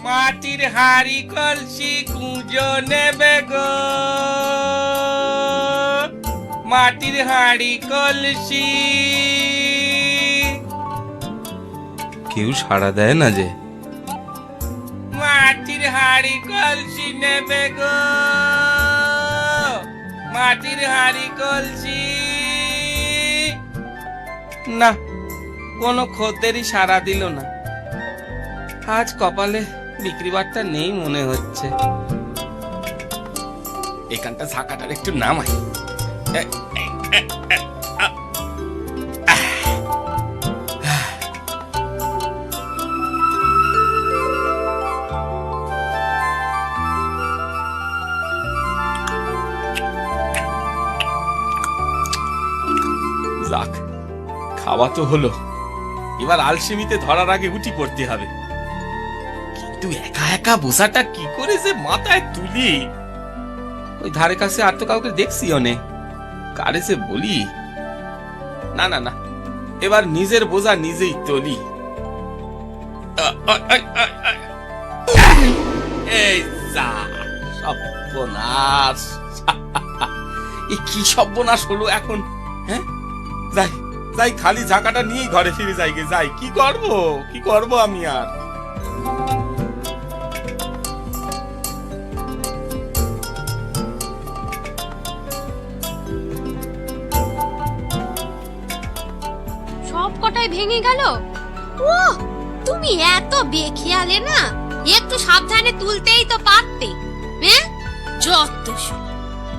মাটির হাড়ি কলসি কুঁজো নেবে গো, মাটির হাড়ি কলসি। কেউ সাড়া দেয় না যে। মাটির হাড়ি কলসি নেবে গো, মাটির হাড়ি কলসি। না, কোনো খদ্দেরই সাড়া দিল না। আজ কপালে বিক্রি বাট্টা নেই মনে হচ্ছে। এখানটা ঝাঁকাটার একটু নামাই। যাক, খাওয়া তো হলো, এবার আলসেমিতে ধরার আগে উঠি পড়তে হবে। কিন্তু একা একা বসাটা কি করে যে মাথায় তুলি। ওই ধারে কাছে আর তো কাউকে দেখছি অনেক, কারে যে বলি। না না না, এবার নিজের বোঝা নিজেই তুলি। এই যা সর্বনাশ! এ কি সর্বনাশ হলো এখন? হ্যাঁ, যাই যাই, খালি ঝাঁকাটা নিয়েই ঘরে ফিরে যাই গে। যাই, কি করব আমি আর। সব কটাই ভেঙে গেল। ও, তুমি এত বেখিয়ালে না, একটু সাবধানে তুলতেই তো পারতে। হ্যাঁ, যত সব।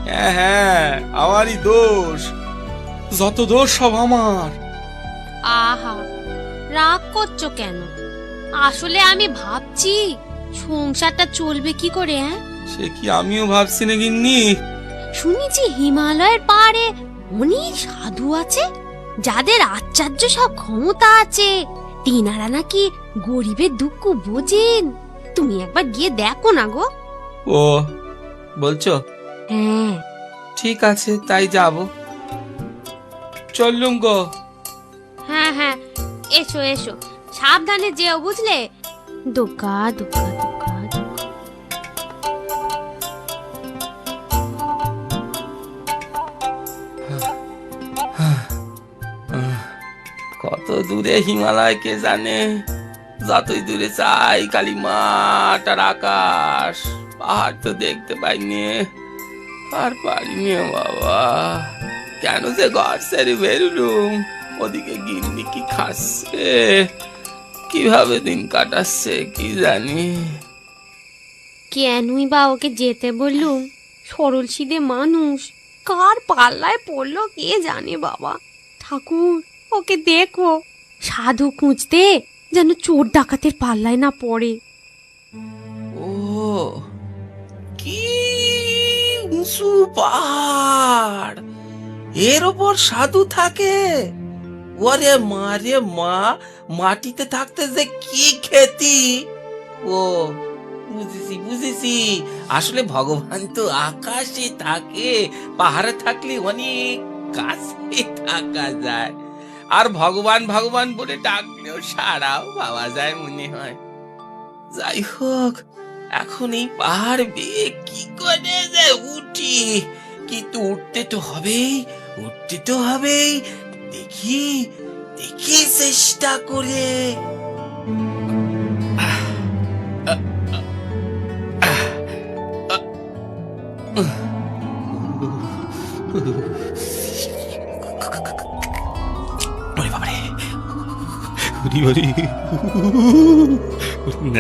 হ্যাঁ হ্যাঁ, আমারই দোষ, যত দোষ সব আমার। আহা, রাগ করছো কেন? আসলে আমি ভাবছি সংসারটা চলবে কি করে। হ্যাঁ, সে কি আমিও ভাবছি না গিন্নি। শুনেছি হিমালয়ের পাহাড়ে অনেক সাধু আছে, যাদের আশ্চর্য সব ক্ষমতা আছে। তিনারা নাকি গরিবের দুঃখ বোঝেন। তুমি একবার গিয়ে দেখো না গো। ও বলছো? হ্যাঁ, ঠিক আছে, তাই যাব। চললুম গো। হ্যাঁ হ্যাঁ, এসো এসো, সাবধানে যেও, বুঝলে? দোকা দোকা দোকা দোকা। কত দূরে হিমালয় কে জানে। যতই দূরে চাই খালি মাঠ আর আকাশ, পাহাড় তো দেখতে পাইনি। আর পারিনি বাবা, কেন যে ঘর ছেড়ে বেরুলুম। ওদিকে গিন্নি কি খাচ্ছে, কিভাবে দিন কাটাচ্ছে কি জানি। কেনই বা ওকে যেতে বললুম? সরল সিধে মানুষ, কার পাল্লায় পড়লো কে জানে বাবা। ঠাকুর, ওকে দেখো, সাধু খুঁজতে যেন চোর ডাকাতের পাল্লায় না পড়ে। ও কি উঁচু পাহাড়, এর ওপর সাধু থাকে। ওরে মা রে মা, মাটিতে থাকতে যে কি খেতি। ও বুঝেছি, আসলে ভগবান তো আকাশে থাকে, পাহাড়ে থাকলে অনেক কাছে থাকা যায়। আর ভগবান ভগবান বলে ডাকলেও সাড়াও পাওয়া যায় মনে হয়। যাই হোক, এখন এই পাহাড় বেয়ে কি করে যে উঠি। কিন্তু উঠতে তো হবেই। দেখি চেষ্টা করে।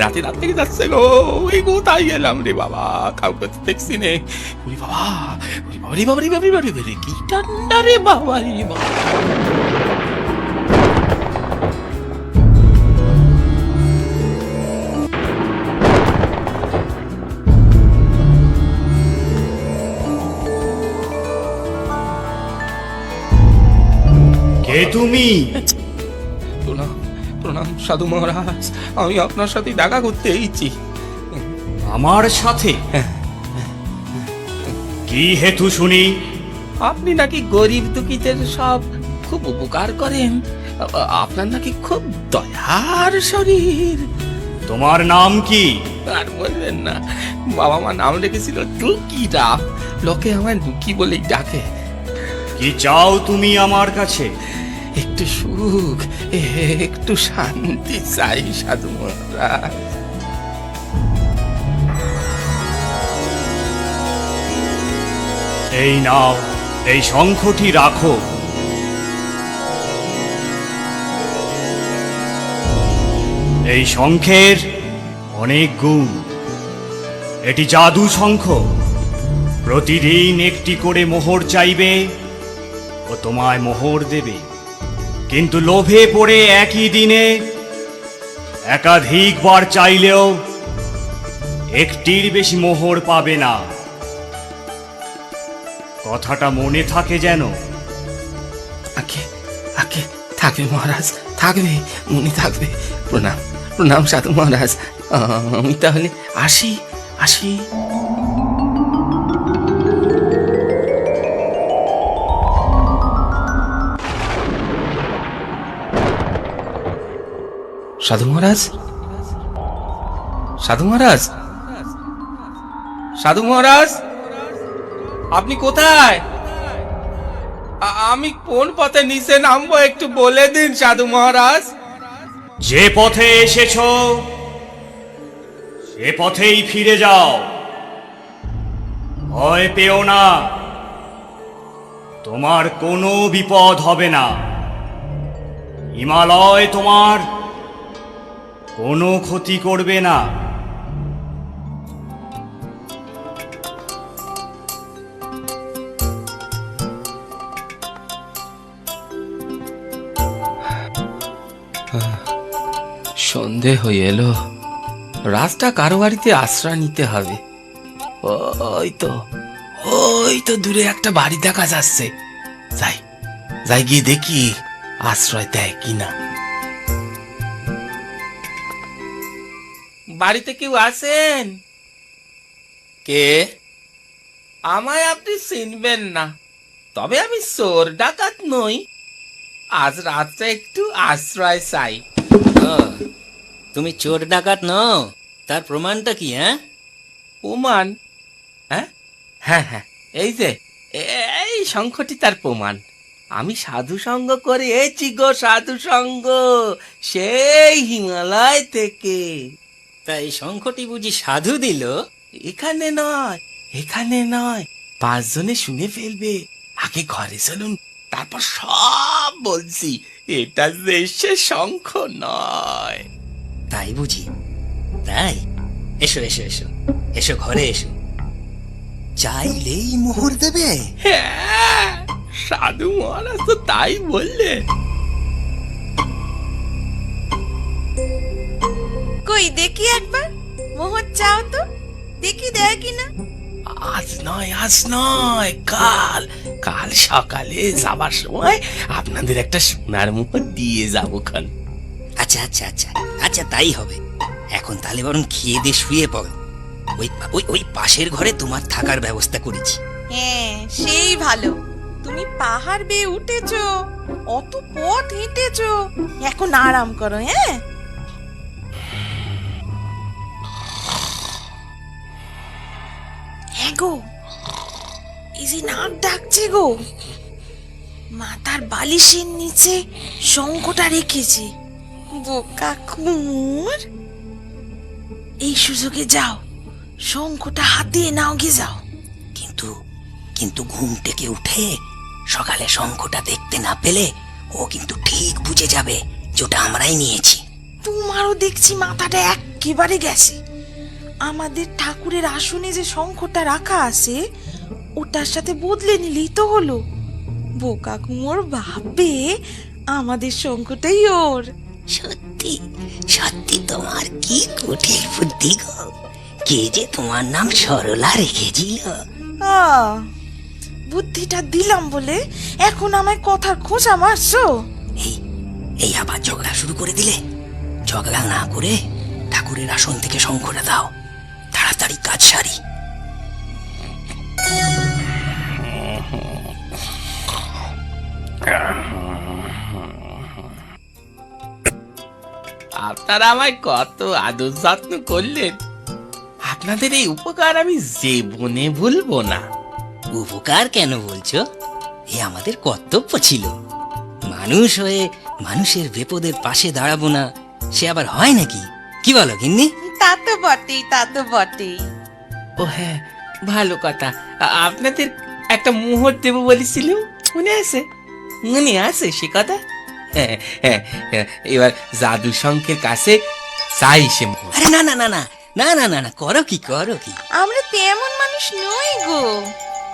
রাতে রাত থেকে যাচ্ছে গো, এই কোথায় গেলাম রে বাবা, কাউকে তো দেখছি নে। কি ঠান্ডা রে বাবা রে বাবা। কে তুমি? প্রণাম সাধু মহারাজ, আমি আপনার সাথে দেখা করতে এসেছি। আমার সাথে? কি হেতু শুনি? আপনি নাকি গরিব দুঃখীদের সব খুব উপকার করেন, আপনার নাকি খুব দয়ার শরীর। তোমার নাম কি? আর বলবেন না, বাবা মা নাম রেখেছিল টুকিটাপ, লোকে আমায় টুকি বলেই ডাকে। কি চাও তুমি আমার কাছে? একটু সুখ, একটু শান্তি চাই সাধু মহারাজ। এই নাও, এই শঙ্খটি রাখো। এই শঙ্খের অনেক গুণ। এটি জাদু শঙ্খ। প্রতিদিন একটি করে মোহর চাইবে ও তোমায় মোহর দেবে, কিন্তু লোভে পড়ে একই দিনে একাধিকবার চাইলেও একটির বেশি মোহর পাবে না। কথাটা মনে থাকে যেন। আগে আগে থাকবে মহারাজ, থাকবে, মনে থাকবে। প্রণাম প্রণাম সাধু মহারাজ, আমি তাহলে আসি আসি। সাধু মহারাজ, সাধু মহারাজ, সাধু মহারাজ, আপনি কোথায়? আমি কোন পথে নিচে নামবো একটু বলে দিন সাধু মহারাজ। যে পথে এসেছো সে পথেই ফিরে যাও। ভয় পেও না, তোমার কোনো বিপদ হবে না। হিমালয় তোমার কোনো ক্ষতি করবে না। সন্ধে হয়ে এলো, রাতটা কারো বাড়িতে আশ্রয় নিতে হবে। ওই তো দূরে একটা বাড়ি দেখা যাচ্ছে। যাই যাই গিয়ে দেখি আশ্রয় দেয় কিনা। বাড়িতে কেউ আছেন? কে? আমায় আপনি চিনবেন না, তবে আমি চোর ডাকাত নই। আজ রাতটা একটু আশ্রয় চাই। ও, তুমি চোর ডাকাত নও, তার প্রমাণটা কি? প্রমাণ? হ্যাঁ হ্যাঁ হ্যাঁ, এই যে এই শঙ্খটি তার প্রমাণ। আমি সাধু সঙ্গ করে এসেছি গো, সাধু সঙ্গ, সেই হিমালয় থেকে। তা এই শঙ্খটি বুঝি সাধু দিল? এখানে নয়, এখানে নয়, 5 জনে শুনে ফেলবে। আগে ঘরে চলুন, তারপর সব বলছি। এটা যে সে শঙ্খ নয়। তাই বুঝি? তাই এসো এসো এসো এসো, ঘরে এসো। চাইলেই মোহর দেবে? হ্যাঁ, সাধু মহারাজ তো তাই বললে। কই দেখি একবার, মোহর চাও তো, দেখি দেয় কিনা। আজ নয়, আজ নয়, কাল, কাল সকালে যাবার সময় আপনাদের একটা সোনার মোহর দিয়ে যাবো খান। আচ্ছা আচ্ছা আচ্ছা আচ্ছা, তাই হবে। এখন তাহলে বরং খেয়ে দিয়ে শুয়ে পড়ো। ওই ওই ওই পাশের ঘরে তোমার থাকার ব্যবস্থা করেছি। হ্যাঁ, সেই ভালো। তুমি পাহাড় বেয়ে উঠেছো, অত পথ হেঁটেছো, এখন আরাম করো। হ্যাঁ, হ্যাঁ গো, এই যে নাক ডাকছে গো। মাথার বালিশের নিচে শঙ্খটা রেখেছে। বোকা কুমোর, এই সুযোগে যাও, শঙ্খটা হাতিয়ে নাও, গে যাও। কিন্তু কিন্তু ঘুম থেকে উঠে সকালে শঙ্খটা দেখতে না পেলে ও কিন্তু ঠিক বুঝে যাবে যে ওটা আমরাই নিয়েছি। তোমারও দেখছি মাথাটা একেবারে গেছে। আমাদের ঠাকুরের আসনে যে শঙ্খটা রাখা আছে, ওটার সাথে বদলে নিলেই তো হলো। বোকা কুমোর ভাববে আমাদের শঙ্খটাই ওর। সত্যি সত্যি তোমার কি কুটিল বুদ্ধি গো। কে যে তোমার নাম সরলা রেখেছিল। বুদ্ধিটা দিলাম বলে এখন আমায় কথার খোঁচা মারছো। এই এই আবার ঝগড়া শুরু করে দিলে। ঝগড়া না করে ঠাকুরের আসন থেকে শঙ্খটা দাও, তাড়াতাড়ি কাজ সারি। আপনারা আমায় কত আদর যত্ন করলেন, আপনাদের এই উপকার আমি জীবনে ভুলবো না। উপকার কেন বলছো? এ আমাদের কর্তব্য ছিল। মানুষ হয়ে মানুষের বিপদের পাশে দাঁড়াবো না, সে আবার হয় নাকি? কি বলো গিন্নি? তা তো বটেই, তা তো বটেই। ও হ্যাঁ, ভালো কথা। আপনাদের একটা মোহর দেবো বলেছিলাম, মনে আছে? মনে আছে সে কথা? হ্যাঁ হ্যাঁ হ্যাঁ, এবার জাদু শঙ্কের কাছে চাই সে মোহর। আরে না না না না না না না না, করো কি করো কি? আমরা তেমন মানুষ নই গো,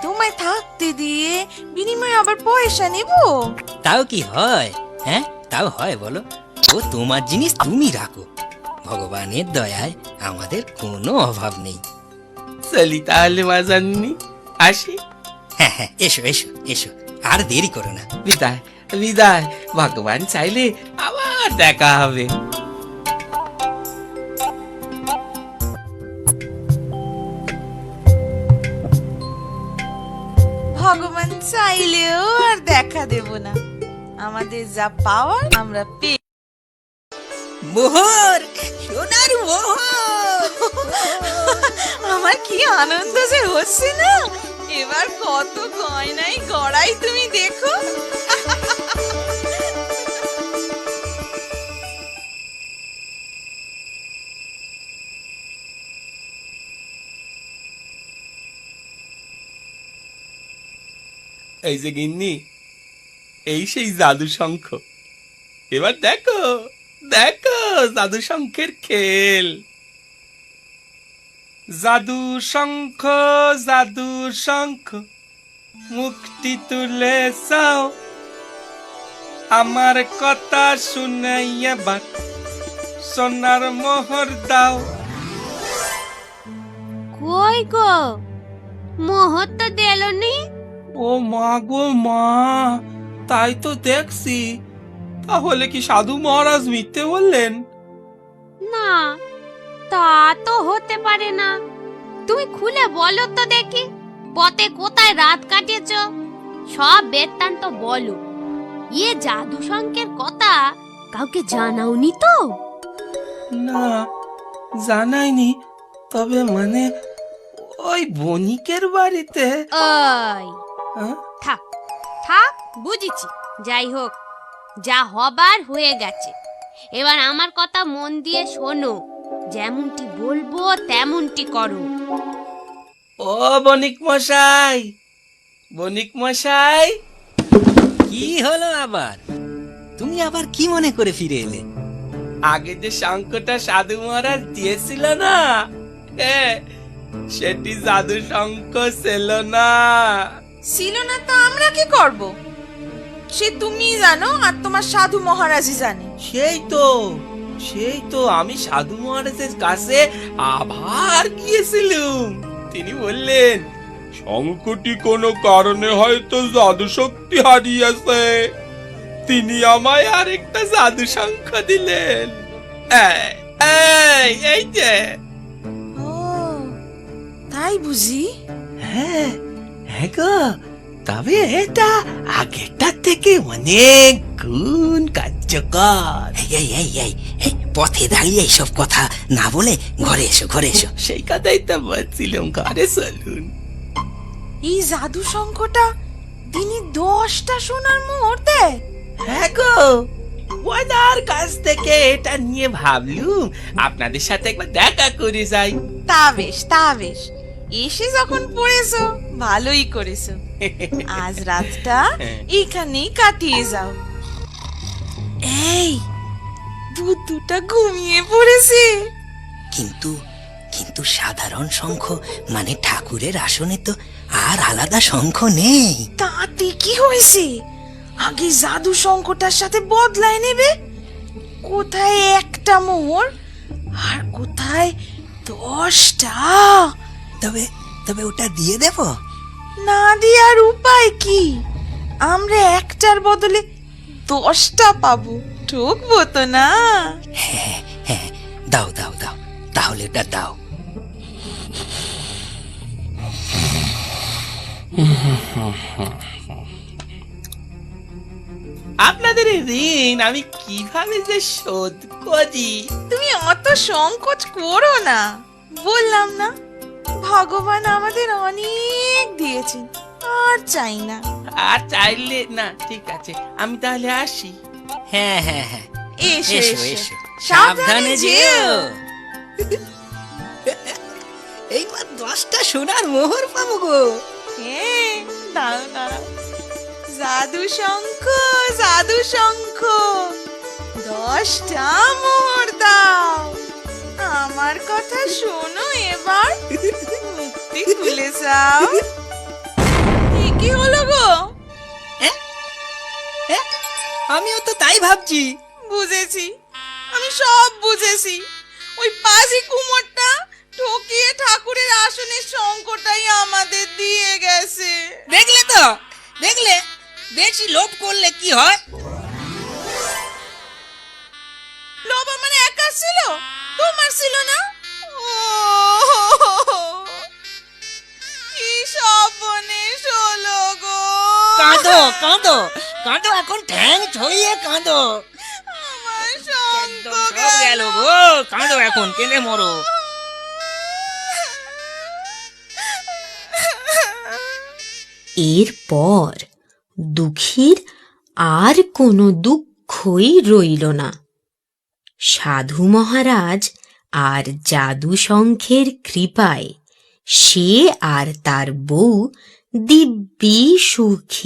তোমায় থাকতে দিয়ে বিনিময়ে আবার পয়সা নেব? তাও কি হয়? হ্যাঁ, তাও হয় বলো? ও তোমার জিনিস তুমি রাখো, ভগবানের দয়ায় আমাদের কোনো অভাব নেই। চলি তাহলে মাজাননি, আসি। হ্যাঁ হ্যাঁ, এসো এসো এসো, আর দেরি করো না। বিদায় বিদায়, ভগবান চাইলে আবার দেখা হবে। ভগবান চাইলেও আর দেখা দেব না, আমাদের যা পাওয়ার আমরা পেয়ে। মোহর, সোনার মোহর! আমার কি আনন্দ যে হচ্ছে না, এবার কত গয়নাই গড়াই তুমি দেখো। এই যে গিন্নি, এই সেই জাদু শঙ্খ। এবার দেখো দেখো জাদু শঙ্খের খেল। জাদু শঙ্খ, জাদু শঙ্খ, মুখটি তুলে চাও, আমার কথা শুনে এবার সোনার মোহর দাও। কই গো, মোহর তো দেলনি? ও মা গো মা, তাই তো দেখছি। তাহলে কি সাধু মহারাজ মিথ্যে বললেন? না, তা তো হতে পারে না। তুমি খুলে বলো তো দেখি, পথে কোথায় রাত কাটিয়েছ, সব বৃত্তান্ত বলো। ইয়ে জাদু শঙ্কের কথা কাউকে জানাওনি তো? না, জানাইনি। তবে মানে ওই বণিকের বাড়িতে। ওই হ্যাঁ? থাক থাক, বুঝেছি। যাই হোক, যা হবার হয়ে গেছে। এবার আমার কথা মন দিয়ে শোনো, যেমনটি বলবো তেমনটি করো। ও বণিক মশাই, বণিক মশাই। কি হলো আবার? তুমি আবার কি মনে করে ফিরে এলে? আগে যে শঙ্খটা সাধু মহারাজ দিয়েছিল না, সেটি জাদু শঙ্খ ছিল না। ছিল না তো আমরা কি করব? সে তুমি জানো আর তোমার সাধু মহারাজই জানে। সেই তো আমি সাধু মহারাজের কাছে আবার গিয়েছিলাম। তিনি বললেন শঙ্খটি কোনো কারণে হয়তো জাদু শক্তি হারিয়েছে। তিনি আমায় আরেকটা জাদু শঙ্খ দিলেন। এই যে। ও তাই বুঝি? হ্যাঁ হ্যাঁ গো, তবে এটা আগেরটা থেকে অনেক গুণ কার্যকর। এই এই এই এই, পথে দাঁড়িয়ে এইসব কথা না বলে ঘরে এসো, ঘরে এসো। সেই কথাই তো বলছিলাম, ঘরে চলুন। এই জাদু শঙ্খটা দিনে 10টা সোনার মোহর দেয়। হ্যাঁ গো, ওনার কাছ থেকে এটা নিয়ে ভাবলুম আপনাদের সাথে একবার দেখা করে যাই। তা বেশ, তা বেশ, এসে যখন পড়েছো ভালোই করেছো। আজ রাতটা এখানেই কাটিয়ে যাও। এই বুদ্ধুটা ঘুমিয়ে পড়েছে। কিন্তু কিন্তু সাধারণ শঙ্খ মানে ঠাকুরের আসনে তো আর আলাদা শঙ্খ নেই। তাতে কি হয়েছে? আগে জাদু শঙ্খটার সাথে বদলায় নেবে। কোথায় একটা মোহর আর কোথায় 10টা? তবে তবে ওটা দিয়ে দেব? না দেওয়ার উপায় কি? আমরা একটার বদলে 10টা পাবো, ঠকবো তো না? হ্যাঁ হ্যাঁ, দাও দাও দাও, তাহলে ওটা দাও। আপনাদের এই ঋণ আমি কিভাবে যে শোধ করি। তুমি অত সংকোচ করো না, বললাম না, ভগবান আমাদের অনেক দিয়েছেন, আর চাই না। আর চাইলে না, ঠিক আছে, আমি তাহলে আসি। হ্যাঁ হ্যাঁ হ্যাঁ, এসো এসো এসো, এসো, সাবধানে সাবধানে যেও। যেও। এইবার 10টা সোনার মোহর পাবো গো। হ্যাঁ, দাঁড়াও দাঁড়াও, জাদু শঙ্খ, জাদু শঙ্খ, 10টা মোহর দাও। আমার কথা শোনো এবার, মুক্তি খুলে যাও। এ কি হলো গো? আমিও তো তাই ভাবছি। বুঝেছি, আমি সব বুঝেছি। ওই পাজি কুমোরটা ঠকিয়ে ঠাকুরের আসনের শঙ্খটাই আমাদের দিয়ে গেছে। দেখলে তো, দেখলে, বেশি লোভ করলে কি হয়। লোভ আমার একা ছিল, তোমার ছিল না? ও, কি সর্বনেশ হলো গো। কাঁদো কাঁদো কাঁদো, এখন ঠ্যাং ছড়িয়ে কাঁদো। আমার একদম শঙ্খ সব গেল গো, কাঁদো এখন, কেঁদে মরো। এরপর দুঃখীর আর কোনো দুঃখই রইল না। সাধু মহারাজ আর জাদু শঙ্খের কৃপায় সে আর তার বউ দিব্যি সুখে